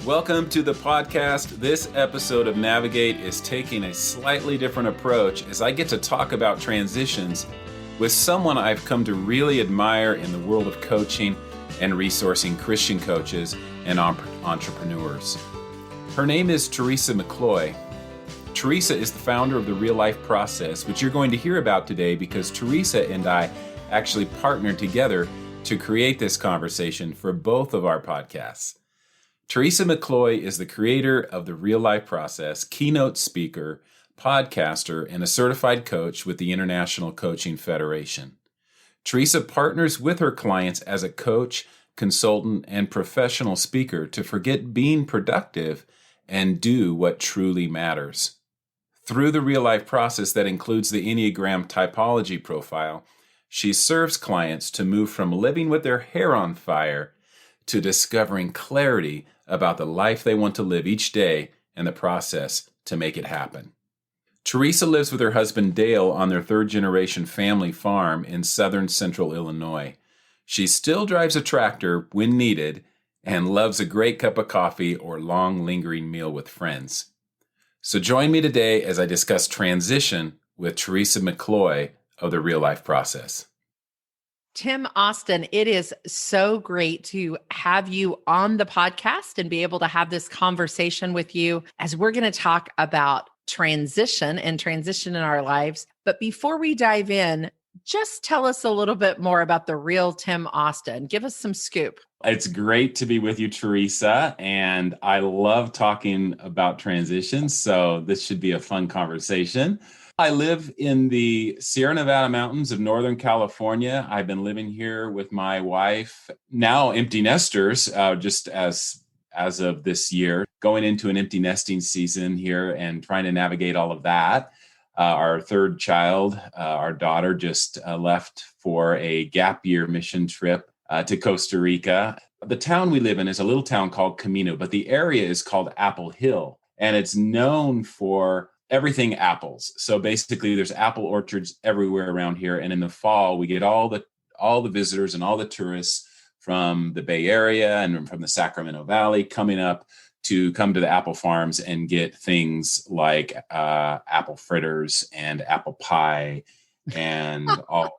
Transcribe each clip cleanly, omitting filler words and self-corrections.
Welcome to the podcast. This episode of Navigate is taking a slightly different approach as I get to talk about transitions with someone I've come to really admire in the world of coaching and resourcing Christian coaches and entrepreneurs. Her name is Teresa McCloy. Teresa is the founder of the Realife Process, which you're going to hear about today because Teresa and I actually partnered together to create this conversation for both of our podcasts. Teresa McCloy is the creator of the Realife Process, keynote speaker, podcaster, and a certified coach with the International Coaching Federation. Teresa partners with her clients as a coach, consultant, and professional speaker to forget being productive and do what truly matters. Through the Realife Process that includes the Enneagram Typology Profile, she serves clients to move from living with their hair on fire to discovering clarity about the life they want to live each day and the process to make it happen. Teresa lives with her husband Dale on their third-generation family farm in southern central Illinois. She still drives a tractor when needed and loves a great cup of coffee or long, lingering meal with friends. So join me today as I discuss transition with Teresa McCloy of the Realife Process. Tim Austin, it is so great to have you on the podcast and be able to have this conversation with you as we're going to talk about transition in our lives. But before we dive in, just tell us a little bit more about the real Tim Austin. Give us some scoop. It's great to be with you, Teresa, and I love talking about transitions, so this should be a fun conversation. I live in the Sierra Nevada mountains of Northern California. I've been living here with my wife, now empty nesters, just as of this year, going into an empty nesting season here and trying to navigate all of that. Our third child, our daughter, just left for a gap year mission trip to Costa Rica. The town we live in is a little town called Keynote, but the area is called Apple Hill, and it's known for everything apples. So basically there's apple orchards everywhere around here. And in the fall, we get all the visitors and all the tourists from the Bay Area and from the Sacramento Valley coming up to come to the apple farms and get things like apple fritters and apple pie and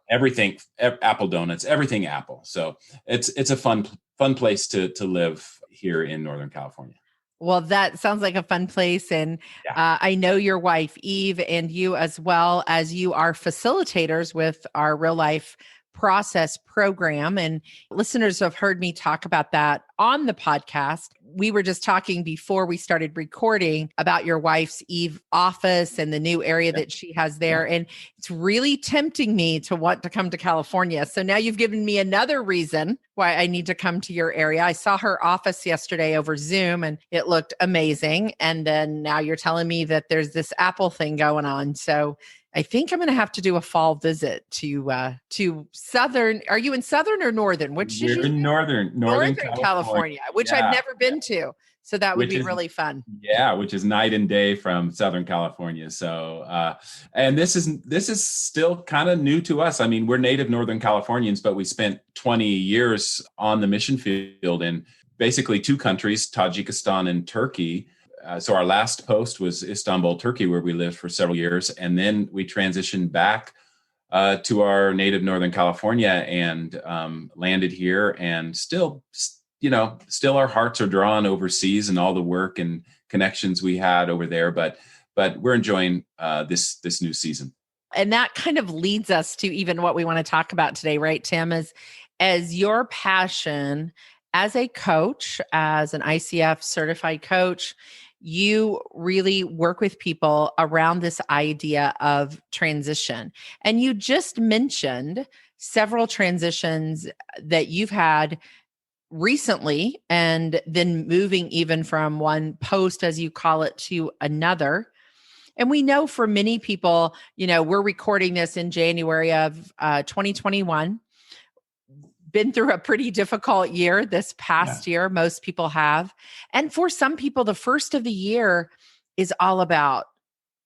everything, apple donuts, everything apple. So it's a fun place to live here in Northern California. Well, that sounds like a fun place. And I know your wife, Eve, and you as well, as you are facilitators with our Realife Process program. And listeners have heard me talk about that on the podcast. We were just talking before we started recording about your wife's Eve office and the new area that she has there. And it's really tempting me to want to come to California. So now you've given me another reason why I need to come to your area. I saw her office yesterday over Zoom and it looked amazing. And then now you're telling me that there's this Apple thing going on. So I think I'm going to have to do a fall visit to southern. Are you in southern or northern? We're in northern California, which I've never been to. So that would be really fun. Yeah, which is night and day from Southern California. So, and this is still kind of new to us. I mean, we're native Northern Californians, but we spent 20 years on the mission field in basically two countries, Tajikistan and Turkey. So our last post was Istanbul, Turkey, where we lived for several years. And then we transitioned back to our native Northern California and landed here. And still our hearts are drawn overseas and all the work and connections we had over there. But we're enjoying this new season. And that kind of leads us to even what we want to talk about today, right, Tim, as your passion as a coach, as an ICF certified coach. You really work with people around this idea of transition. And you just mentioned several transitions that you've had recently, and then moving even from one post, as you call it, to another. And we know for many people, we're recording this in January of 2021. Been through a pretty difficult year this past year. Most people have. And for some people, the first of the year is all about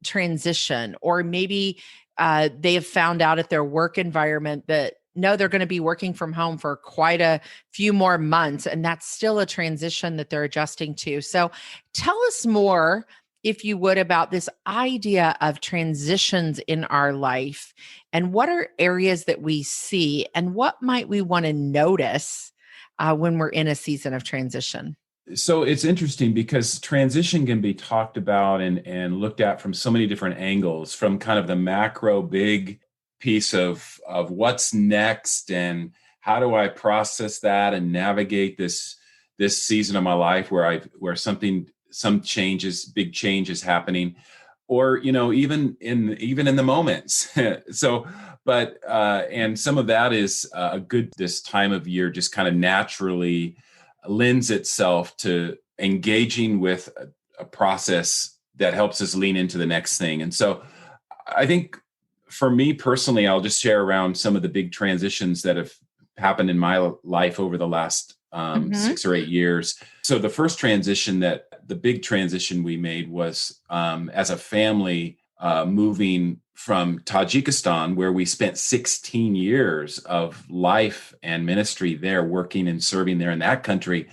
transition, or maybe they have found out at their work environment that know they're going to be working from home for quite a few more months. And that's still a transition that they're adjusting to. So tell us more, if you would, about this idea of transitions in our life, and what are areas that we see, and what might we want to notice when we're in a season of transition. So it's interesting because transition can be talked about and looked at from so many different angles, from kind of the macro big piece of what's next and how do I process that and navigate this season of my life where some changes, big change is happening, or even in the moments. And some of that is a good, this time of year just kind of naturally lends itself to engaging with a process that helps us lean into the next thing. And so I think for me personally, I'll just share around some of the big transitions that have happened in my life over the last 6 or 8 years. So the first the big transition we made was as a family moving from Tajikistan, where we spent 16 years of life and ministry there, working and serving there in that country,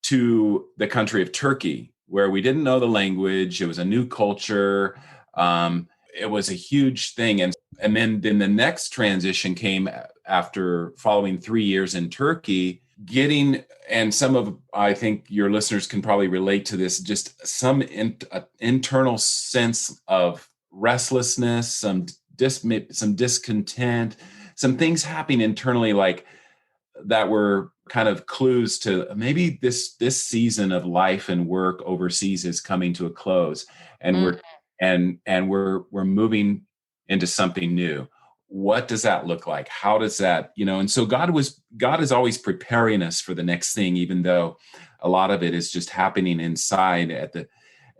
to the country of Turkey, where we didn't know the language. It was a new culture. It was a huge thing. And then the next transition came after following 3 years in Turkey, I think your listeners can probably relate to this, just some internal sense of restlessness, some discontent, some things happening internally, like that were kind of clues to maybe this season of life and work overseas is coming to a close, and we're moving into something new. What does that look like? How does that, and so God is always preparing us for the next thing, even though a lot of it is just happening inside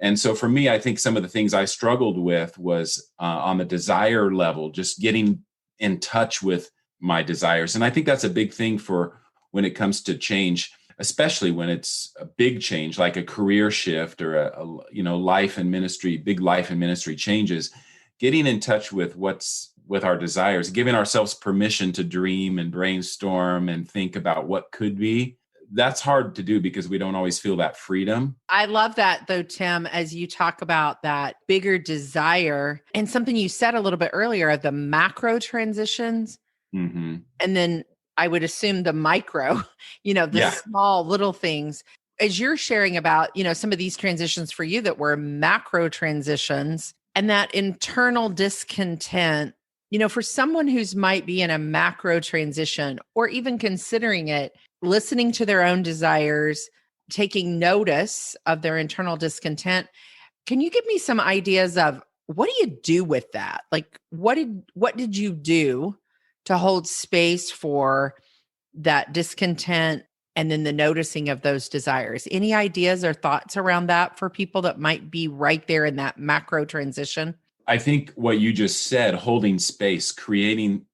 and so for me, I think some of the things I struggled with was on the desire level, just getting in touch with my desires. And I think that's a big thing for when it comes to change, especially when it's a big change, like a career shift or a life and ministry, big life and ministry changes, getting in touch with with our desires, giving ourselves permission to dream and brainstorm and think about what could be. That's hard to do because we don't always feel that freedom. I love that though, Tim, as you talk about that bigger desire and something you said a little bit earlier, the macro transitions. Mm-hmm. And then I would assume the micro, small little things. As you're sharing about, some of these transitions for you that were macro transitions, and that internal discontent, for someone who's might be in a macro transition or even considering it, listening to their own desires, taking notice of their internal discontent. Can you give me some ideas of what do you do with that? Like, what did you do to hold space for that discontent and then the noticing of those desires? Any ideas or thoughts around that for people that might be right there in that macro transition? I think what you just said, holding space, creating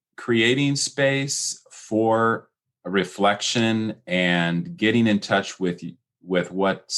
space for a reflection and getting in touch with what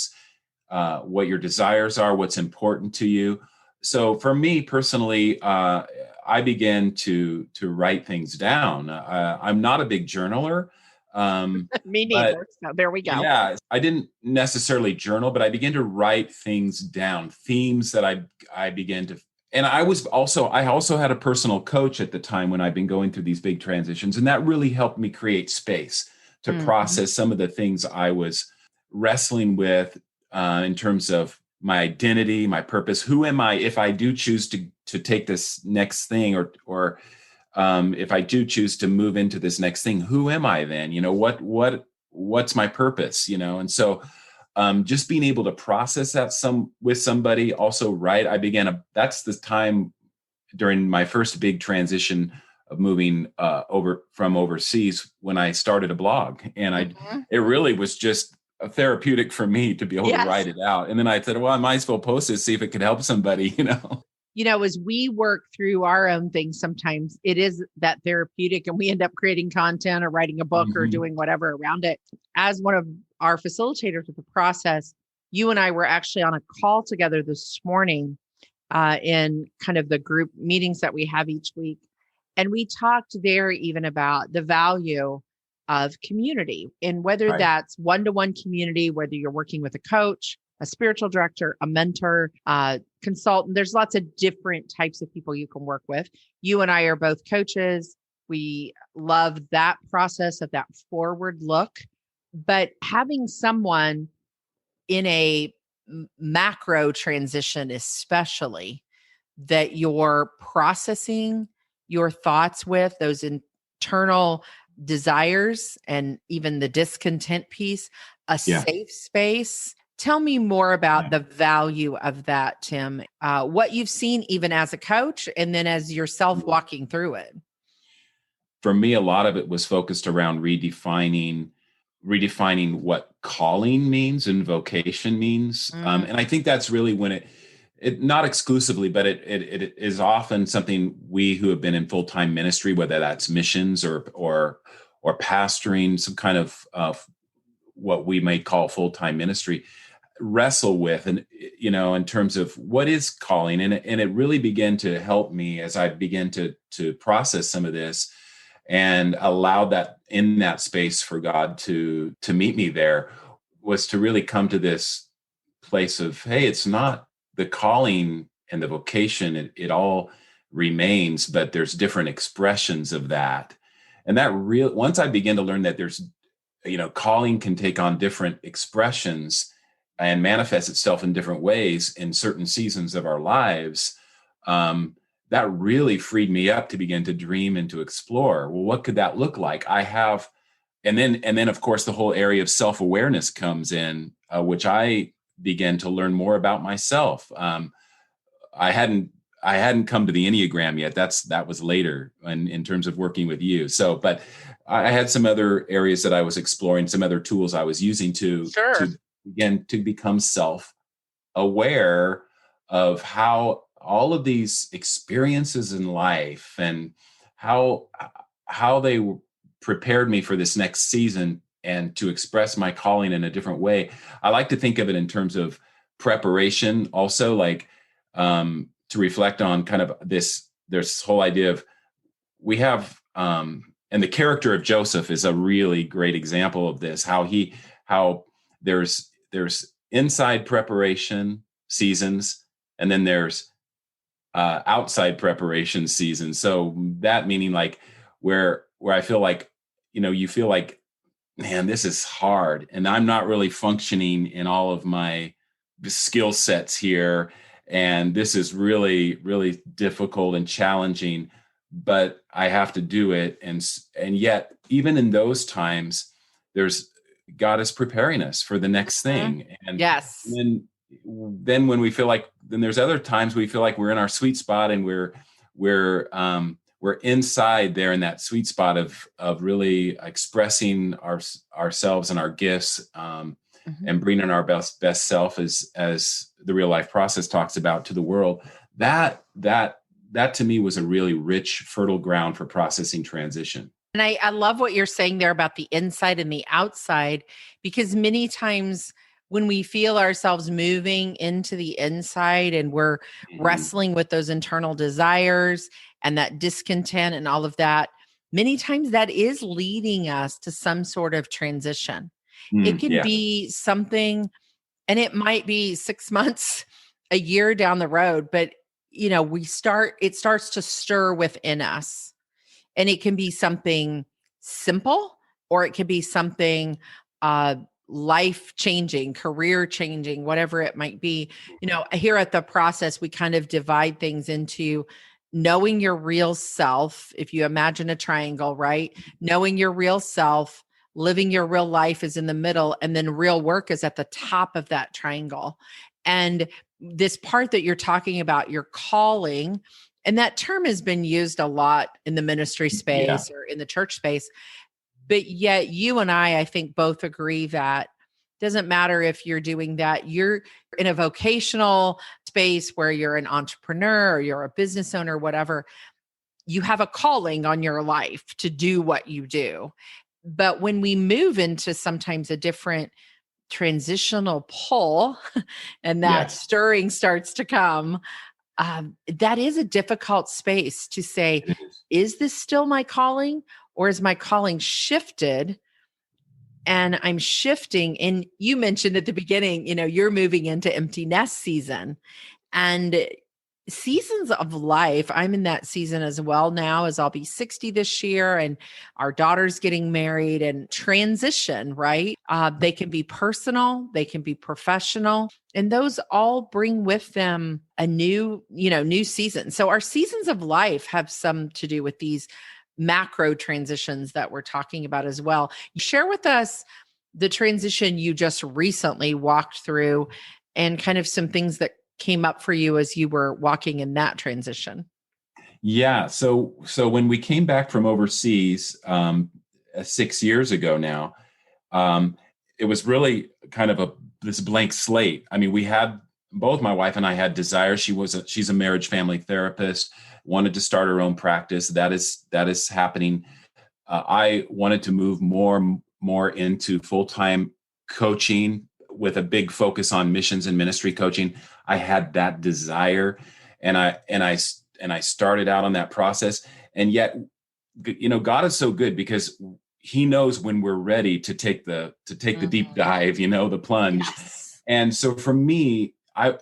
your desires are, what's important to you. So for me personally, I began to write things down. I'm not a big journaler. Me neither. So there we go. Yeah, I didn't necessarily journal, but I began to write things down, themes that I began to. And I also had a personal coach at the time when I'd been going through these big transitions, and that really helped me create space to process some of the things I was wrestling with in terms of my identity, my purpose. Who am I if I do choose to take this next thing, or if I do choose to move into this next thing? Who am I then? What's my purpose? And so. Just being able to process that with somebody, also write. That's the time during my first big transition of moving from overseas when I started a blog, and it really was just a therapeutic for me to be able to write it out. And then I said, well, I might as well post it, see if it could help somebody. As we work through our own things, sometimes it is that therapeutic, and we end up creating content or writing a book or doing whatever around it. As one of our facilitators of the process, you and I were actually on a call together this morning in kind of the group meetings that we have each week. And we talked there even about the value of community, and whether Right. that's one-to-one community, whether you're working with a coach, a spiritual director, a mentor, consultant. There's lots of different types of people you can work with. You and I are both coaches. We love that process of that forward look, but having someone in a macro transition, especially that you're processing your thoughts with, those internal desires and even the discontent piece, a Yeah. safe space. Tell me more about the value of that, Tim, what you've seen even as a coach and then as yourself walking through it. For me, a lot of it was focused around redefining what calling means and vocation means. And I think that's really when it not exclusively, but it is often something we who have been in full-time ministry, whether that's missions or pastoring, some kind of what we may call full-time ministry, wrestle with, and in terms of what is calling. And it really began to help me as I began to process some of this and allow that in that space for God to meet me there, was to really come to this place of, hey, it's not the calling and the vocation, it all remains, but there's different expressions of that. And that once I began to learn that there's, calling can take on different expressions and manifest itself in different ways in certain seasons of our lives, that really freed me up to begin to dream and to explore. Well, what could that look like? And then of course the whole area of self-awareness comes in, which I began to learn more about myself. I hadn't come to the Enneagram yet. That was later in terms of working with you. So, but I had some other areas that I was exploring, some other tools I was using to begin to become self-aware of how all of these experiences in life and how they prepared me for this next season and to express my calling in a different way. I like to think of it in terms of preparation also, like to reflect on kind of this whole idea of we have and the character of Joseph is a really great example of this, how there's inside preparation seasons, and then there's outside preparation seasons. So that meaning like where I feel like, you feel like, man, this is hard and I'm not really functioning in all of my skill sets here. And this is really, really difficult and challenging, but I have to do it. And yet, even in those times, God is preparing us for the next thing. And yes. Then when we feel like, then there's other times we feel like we're in our sweet spot and we're inside there in that sweet spot of really expressing ourselves and our gifts, and bringing our best self as the Real Life Process talks about to the world. That to me was a really rich, fertile ground for processing transition. And I love what you're saying there about the inside and the outside, because many times when we feel ourselves moving into the inside and we're wrestling with those internal desires and that discontent and all of that, many times that is leading us to some sort of transition. It can be something, and it might be 6 months, a year down the road, but it starts to stir within us. And it can be something simple, or it can be something life changing, career changing, whatever it might be. Here at the process, we kind of divide things into knowing your real self. If you imagine a triangle, right? Knowing your real self, living your real life is in the middle, and then real work is at the top of that triangle. And this part that you're talking about, your calling, and that term has been used a lot in the ministry space or in the church space. But yet you and I think both agree that it doesn't matter if you're doing that. You're in a vocational space where you're an entrepreneur or you're a business owner, whatever. You have a calling on your life to do what you do. But when we move into sometimes a different transitional pull and that stirring starts to come, that is a difficult space to say, It is. is this still my calling, or is my calling shifted? And I'm shifting. And you mentioned at the beginning, you're moving into empty nest season. And seasons of life, I'm in that season as well now, as I'll be 60 this year and our daughter's getting married, and transition, right? They can be personal, they can be professional, and those all bring with them a new season. So our seasons of life have some to do with these macro transitions that we're talking about as well. Share with us the transition you just recently walked through and kind of some things that came up for you as you were walking in that transition. Yeah. So when we came back from overseas 6 years ago now, it was really kind of this blank slate. I mean, we had both, my wife and I had desires. She's a marriage family therapist, wanted to start her own practice. That is happening. I wanted to move more into full-time coaching with a big focus on missions and ministry coaching. I had that desire, and I started out on that process. And yet, God is so good, because He knows when we're ready to take the deep dive, the plunge. Yes. And so for me,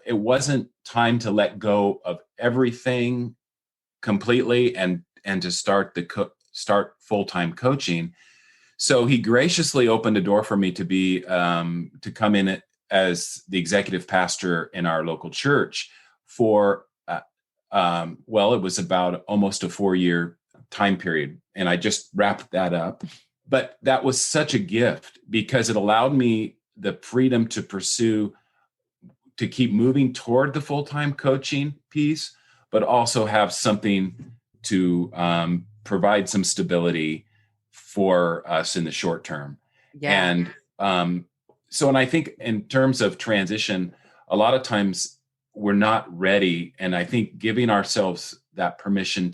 it wasn't time to let go of everything completely and to start full-time coaching. So He graciously opened a door for me to come in as the executive pastor in our local church for, it was about almost a 4-year time period. And I just wrapped that up. But that was such a gift, because it allowed me the freedom to keep moving toward the full-time coaching piece, but also have something to provide some stability for us in the short term. Yeah. And and I think in terms of transition, a lot of times we're not ready. And I think giving ourselves that permission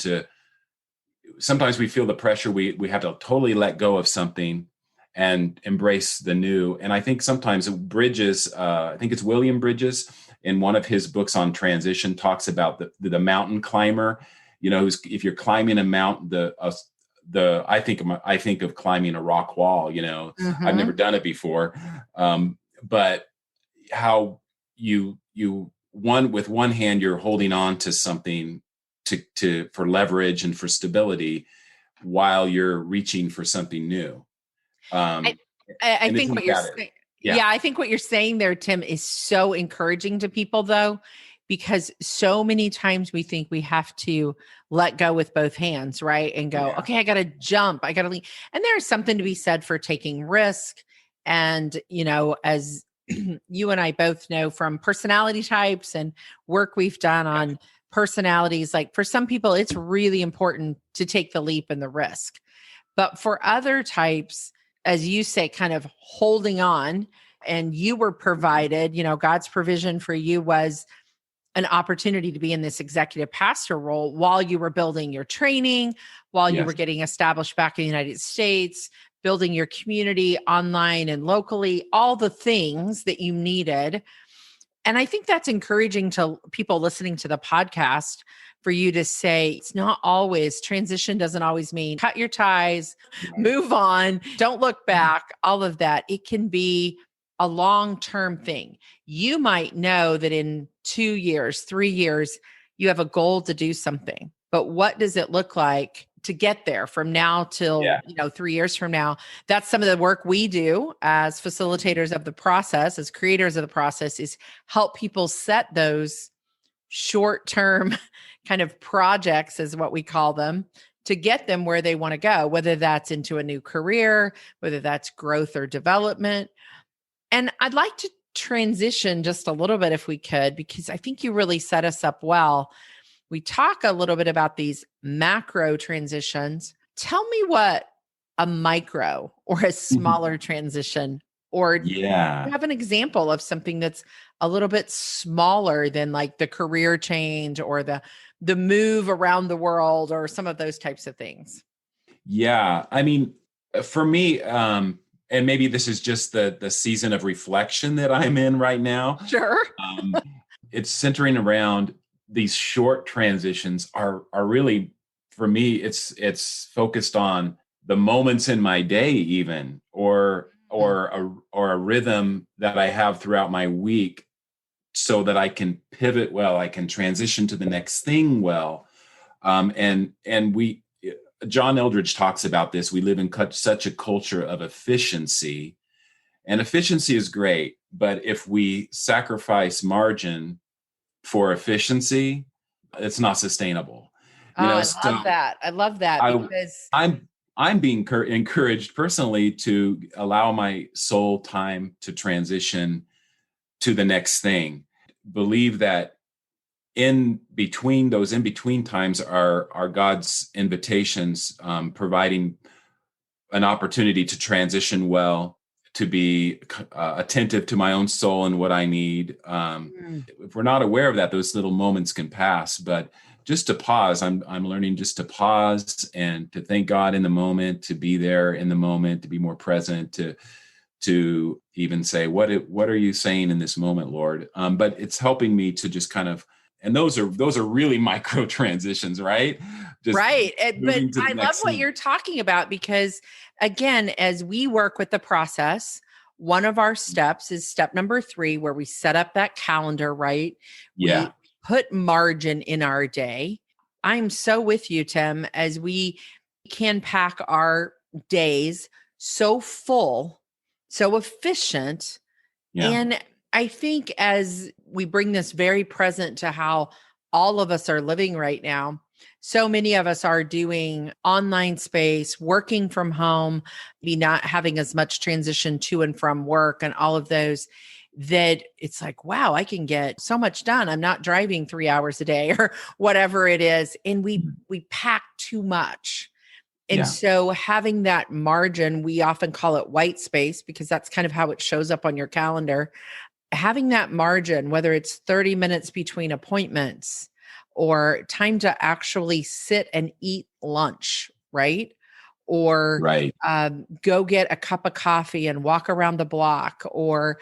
sometimes we feel the pressure. We have to totally let go of something and embrace the new. And I think sometimes Bridges, I think it's William Bridges, in one of his books on transition, talks about the mountain climber. If you're climbing a mountain, I think of climbing a rock wall. Mm-hmm. I've never done it before, but how you with one hand you're holding on to something for leverage and for stability, while you're reaching for something new. I think what you're saying, I think what you're saying there, Tim, is so encouraging to people, though, because so many times we think we have to let go with both hands, right? And go, okay, I got to jump, I got to lean. And there's something to be said for taking risk. And, as you and I both know from personality types and work we've done on personalities, like for some people, it's really important to take the leap and the risk. But for other types, as you say, kind of holding on, and you were provided, God's provision for you was an opportunity to be in this executive pastor role while you were building your training, while you were getting established back in the United States, building your community online and locally, all the things that you needed. And I think that's encouraging to people listening to the podcast, for you to say, transition doesn't always mean cut your ties, move on, don't look back, all of that. It can be a long-term thing. You might know that in 2 years, 3 years, you have a goal to do something, but what does it look like to get there from now till 3 years from now? That's some of the work we do as facilitators of the process, as creators of the process, is help people set those short-term kind of projects, is what we call them, to get them where they want to go, whether that's into a new career, whether that's growth or development. And I'd like to transition just a little bit, if we could, because I think you really set us up well. We talk a little bit about these macro transitions. Tell me what a micro or a smaller transition, or you have an example of something that's a little bit smaller than like the career change or the move around the world or some of those types of things. Yeah. I mean, for me, and maybe this is just the season of reflection that I'm in right now. Sure. It's centering around these short transitions are really, for me, it's focused on the moments in my day, even, or a rhythm that I have throughout my week, so that I can pivot well, I can transition to the next thing well. And we, John Eldredge talks about this. We live in such a culture of efficiency, and efficiency is great, but if we sacrifice margin for efficiency, it's not sustainable. Oh, I love that. I love that because I'm being encouraged personally to allow my soul time to transition to the next thing. Believe that in between times are God's invitations, providing an opportunity to transition well, to be attentive to my own soul and what I need. If we're not aware of that, those little moments can pass. But just to pause, I'm learning just to pause and to thank God in the moment, to be there in the moment, to be more present, to even say, what are you saying in this moment, Lord? But it's helping me to just kind of, and those are really micro transitions, right? Just right. But I love what scene. you're talking about, because again, as we work with the process, one of our steps is step number 3, where we set up that calendar, right? Yeah. We put margin in our day. I'm so with you, Tim, as we can pack our days so full, so efficient. Yeah. And I think as we bring this very present to how all of us are living right now, so many of us are doing online space, working from home, maybe not having as much transition to and from work and all of those, that it's like, wow, I can get so much done. I'm not driving 3 hours a day or whatever it is. And we pack too much. And so having that margin, we often call it white space because that's kind of how it shows up on your calendar. Having that margin, whether it's 30 minutes between appointments or time to actually sit and eat lunch, right? Or go get a cup of coffee and walk around the block, or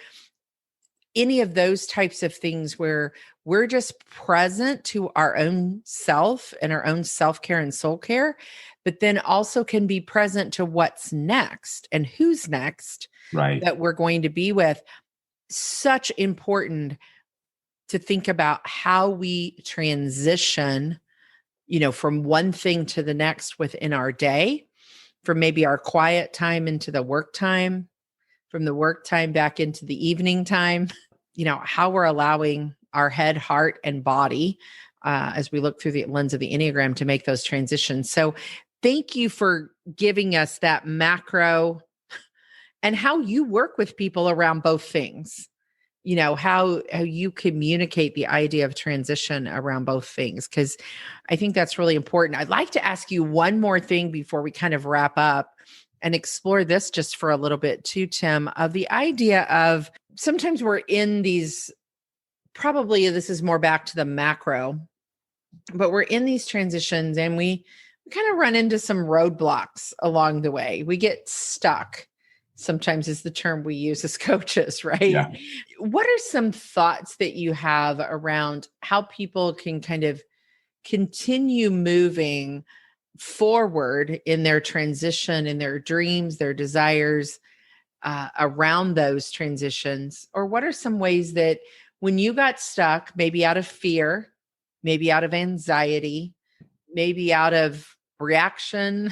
any of those types of things where we're just present to our own self and our own self-care and soul care, but then also can be present to what's next and who's next that we're going to be with. Such important to think about how we transition, from one thing to the next within our day, from maybe our quiet time into the work time, from the work time back into the evening time, how we're allowing our head, heart, and body, as we look through the lens of the Enneagram, to make those transitions. So thank you for giving us that macro and how you work with people around both things. How you communicate the idea of transition around both things, because I think that's really important. I'd like to ask you one more thing before we kind of wrap up and explore this just for a little bit too, Tim, of the idea of sometimes we're in these, probably this is more back to the macro, but we're in these transitions and we kind of run into some roadblocks along the way. We get stuck. Sometimes is the term we use as coaches, right? Yeah. What are some thoughts that you have around how people can kind of continue moving forward in their transition, in their dreams, their desires, around those transitions? Or what are some ways that when you got stuck, maybe out of fear, maybe out of anxiety, maybe out of reaction,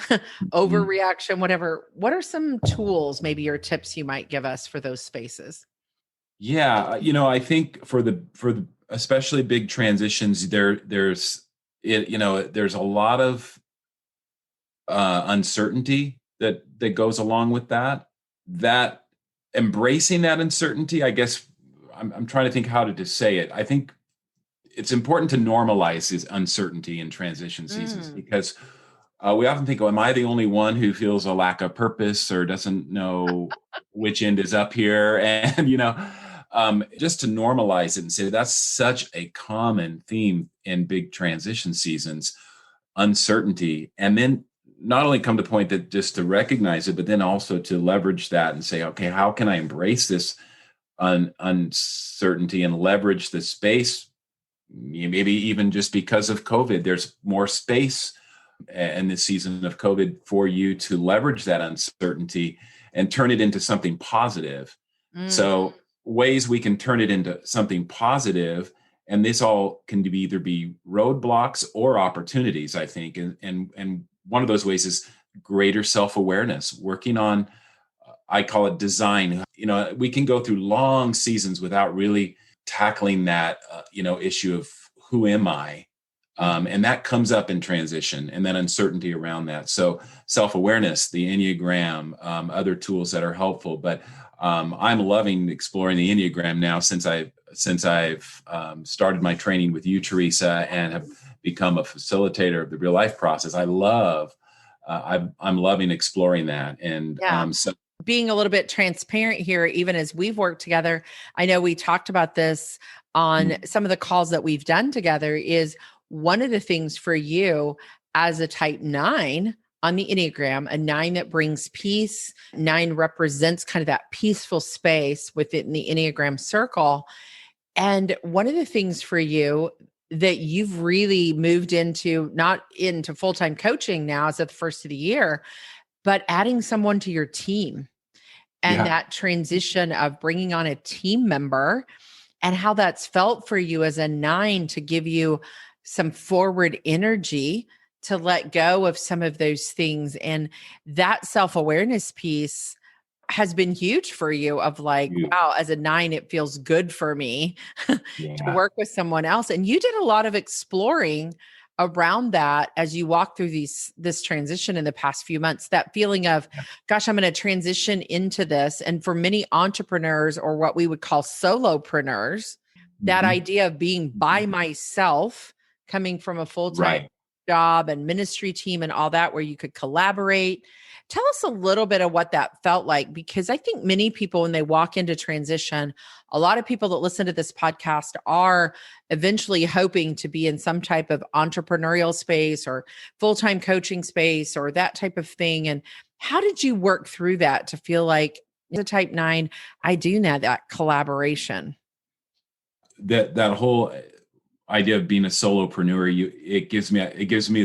overreaction, whatever, what are some tools, maybe, or tips you might give us for those spaces? Yeah. I think for the especially big transitions, there's a lot of uncertainty that goes along with that embracing that uncertainty. I guess I'm trying to think how to say it. I think it's important to normalize this uncertainty in transition seasons, because we often think, am I the only one who feels a lack of purpose or doesn't know which end is up here? And, just to normalize it and say that's such a common theme in big transition seasons, uncertainty. And then not only come to the point that just to recognize it, but then also to leverage that and say, okay, how can I embrace this uncertainty and leverage the space maybe even just because of COVID, there's more space in this season of COVID for you to leverage that uncertainty and turn it into something positive. So ways we can turn it into something positive, and this all can be either be roadblocks or opportunities, I think. And one of those ways is greater self-awareness, working on, I call it design. We can go through long seasons without really tackling that, issue of who am I? And that comes up in transition, and then uncertainty around that. So self-awareness, the Enneagram, other tools that are helpful. But I'm loving exploring the Enneagram now since I've started my training with you, Teresa, and have become a facilitator of the Realife Process. I'm loving exploring that. And so being a little bit transparent here, even as we've worked together, I know we talked about this on some of the calls that we've done together, is one of the things for you as a type 9 on the Enneagram, a 9 that brings peace. 9 represents kind of that peaceful space within the Enneagram circle. And one of the things for you that you've really moved into, not into full-time coaching now as of the first of the year, but adding someone to your team, and that transition of bringing on a team member, and how that's felt for you as a 9 to give you some forward energy to let go of some of those things. And that self-awareness piece has been huge for you, of like, wow, as a 9, it feels good for me to work with someone else. And you did a lot of exploring around that as you walk through this transition in the past few months, that feeling of, gosh, I'm going to transition into this. And for many entrepreneurs, or what we would call solopreneurs, that idea of being by myself, coming from a full-time job and ministry team and all that, where you could collaborate. Tell us a little bit of what that felt like, because I think many people, when they walk into transition, a lot of people that listen to this podcast are eventually hoping to be in some type of entrepreneurial space or full-time coaching space or that type of thing. And how did you work through that to feel like, as a type 9, I do know that collaboration? That whole idea of being a solopreneur, it gives me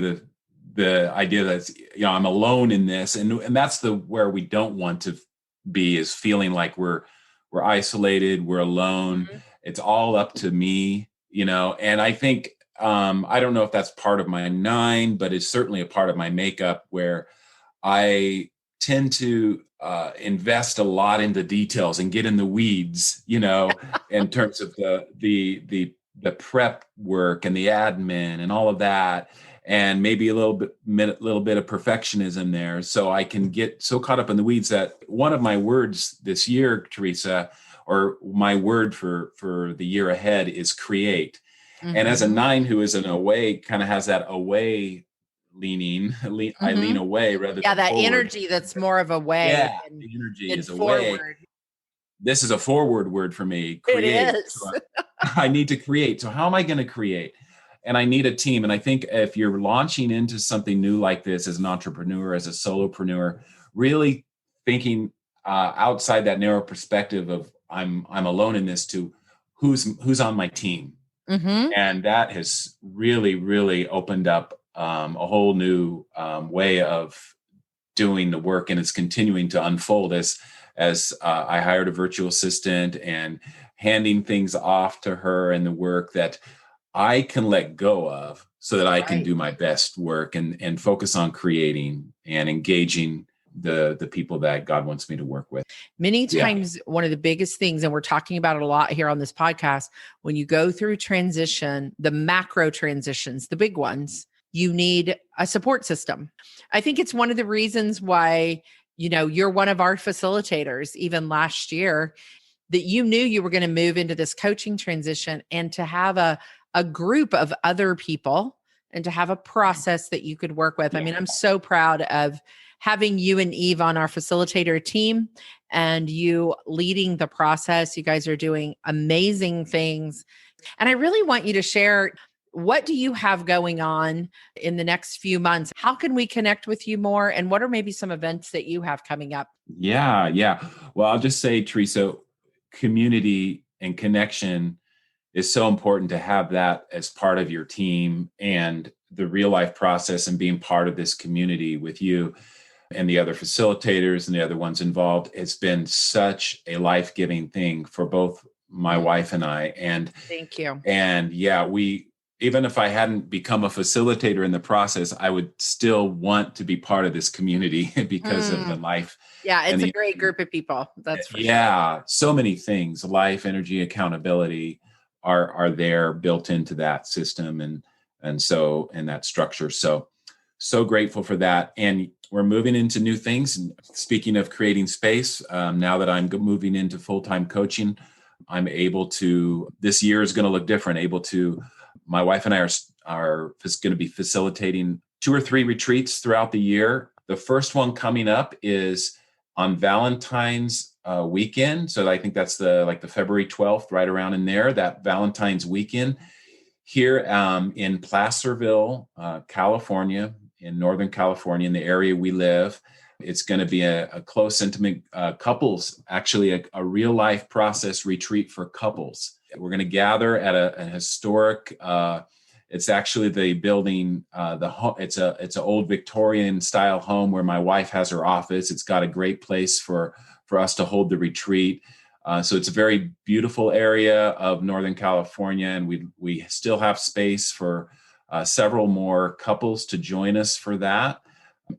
the idea that I'm alone in this, and that's where we don't want to be, is feeling like we're isolated, we're alone. It's all up to me, And I think I don't know if that's part of my 9, but it's certainly a part of my makeup, where I tend to invest a lot in the details and get in the weeds, in terms of the prep work and the admin and all of that, and maybe a little bit of perfectionism there. So I can get so caught up in the weeds that one of my words this year, Teresa, or my word for the year ahead, is create. And as a 9 who is an away, kind of has that away leaning, I lean away rather than that forward. energy that's more of away. Yeah, the energy is away. This is a forward word for me. Create. It is. So I need to create. So how am I going to create? And I need a team. And I think if you're launching into something new like this as an entrepreneur, as a solopreneur, really thinking outside that narrow perspective of I'm alone in this, to who's on my team. And that has really, really opened up a whole new way of doing the work. And it's continuing to unfold as I hired a virtual assistant, and handing things off to her and the work that I can let go of, so that I can do my best work and focus on creating and engaging the people that God wants me to work with. Many times, one of the biggest things, and we're talking about it a lot here on this podcast, when you go through transition, the macro transitions, the big ones, you need a support system. I think it's one of the reasons why, you're one of our facilitators, even last year, that you knew you were going to move into this coaching transition, and to have a group of other people, and to have a process that you could work with. I mean, I'm so proud of having you and Eve on our facilitator team, and you leading the process. You guys are doing amazing things. And I really want you to share, what do you have going on in the next few months? How can we connect with you more? And what are maybe some events that you have coming up? Yeah. Well, I'll just say, Teresa, community and connection is so important to have that as part of your team, and the real life process and being part of this community with you and the other facilitators and the other ones involved. It's been such a life-giving thing for both my wife and I. And thank you. And yeah, even if I hadn't become a facilitator in the process, I would still want to be part of this community because of the life. Yeah, it's a great group of people. That's for sure. Yeah, so many things, life, energy, accountability are there built into that system and that structure. So grateful for that. And we're moving into new things. And speaking of creating space, now that I'm moving into full-time coaching, I'm able to, this year is going to look different, my wife and I are going to be facilitating 2 or 3 retreats throughout the year. The first one coming up is on Valentine's weekend. So I think that's the February 12th, right around in there, that Valentine's weekend here in Placerville, California, in Northern California, in the area we live. It's going to be a close, intimate couples, actually a real life process retreat for couples. We're going to gather at a historic, it's actually the building, it's an old Victorian style home where my wife has her office. It's got a great place for us to hold the retreat. So it's a very beautiful area of Northern California, and we still have space for several more couples to join us for that.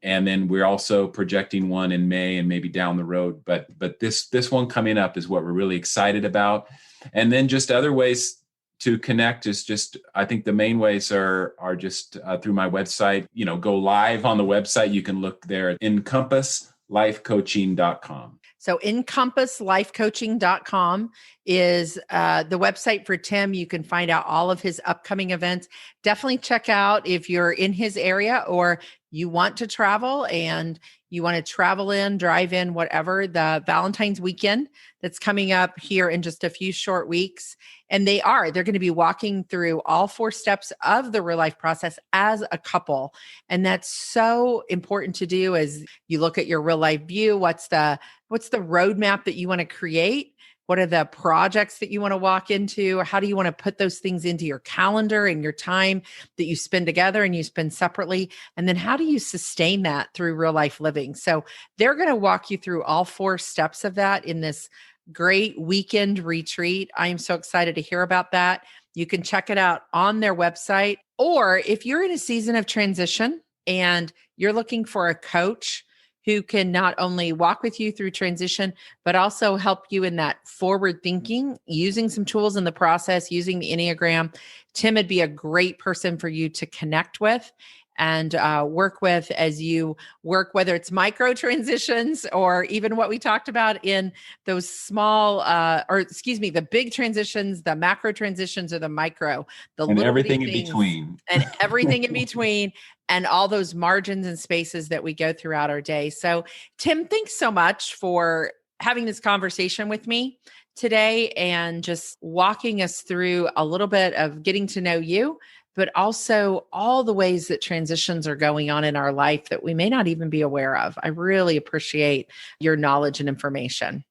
And then we're also projecting one in May and maybe down the road. But this one coming up is what we're really excited about. And then just other ways to connect is just, I think the main ways are just through my website. Go live on the website. You can look there at EncompassLifeCoaching.com. So EncompassLifeCoaching.com is the website for Tim. You can find out all of his upcoming events. Definitely check out if you're in his area or you want to travel and you want to travel in, drive in, whatever, the Valentine's weekend that's coming up here in just a few short weeks. And they're going to be walking through all 4 steps of the real life process as a couple. And that's so important to do as you look at your real life view. What's the roadmap that you want to create? What are the projects that you want to walk into? How do you want to put those things into your calendar and your time that you spend together and you spend separately? And then how do you sustain that through real life living? So they're going to walk you through all 4 steps of that in this great weekend retreat. I am so excited to hear about that. You can check it out on their website. Or if you're in a season of transition and you're looking for a coach who can not only walk with you through transition, but also help you in that forward thinking, using some tools in the process, using the Enneagram, Tim would be a great person for you to connect with and work with as you work, whether it's micro transitions or even what we talked about in those small, the big transitions, the macro transitions or the micro, and everything in between. And everything in between. And all those margins and spaces that we go throughout our day. So, Tim, thanks so much for having this conversation with me today and just walking us through a little bit of getting to know you, but also all the ways that transitions are going on in our life that we may not even be aware of. I really appreciate your knowledge and information.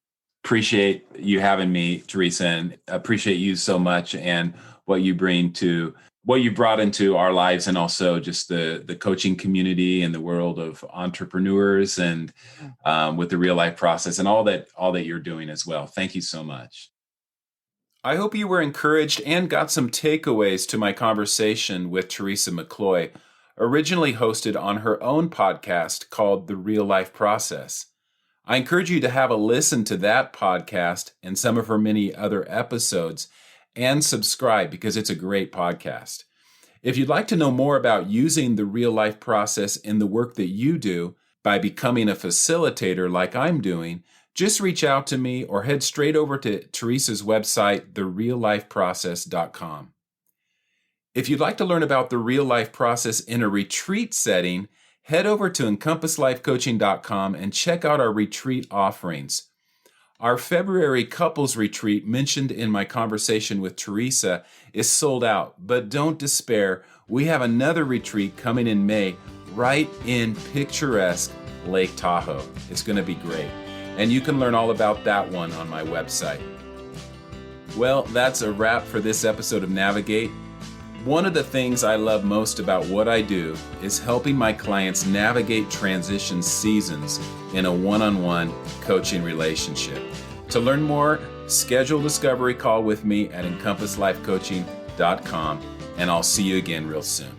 Appreciate you having me, Teresa, and appreciate you so much and what you brought into our lives, and also just the coaching community and the world of entrepreneurs and with the real life process and all that you're doing as well. Thank you so much. I hope you were encouraged and got some takeaways to my conversation with Teresa McCloy, originally hosted on her own podcast called The Realife Process. I encourage you to have a listen to that podcast and some of her many other episodes and subscribe because it's a great podcast. If you'd like to know more about using the real life process in the work that you do by becoming a facilitator like I'm doing, just reach out to me or head straight over to Teresa's website, therealifeprocess.com. If you'd like to learn about the real life process in a retreat setting, head over to EncompassLifeCoaching.com and check out our retreat offerings. Our February couples retreat mentioned in my conversation with Teresa is sold out, but don't despair. We have another retreat coming in May right in picturesque Lake Tahoe. It's going to be great. And you can learn all about that one on my website. Well, that's a wrap for this episode of Navigate. One of the things I love most about what I do is helping my clients navigate transition seasons in a one-on-one coaching relationship. To learn more, schedule a discovery call with me at EncompassLifeCoaching.com, and I'll see you again real soon.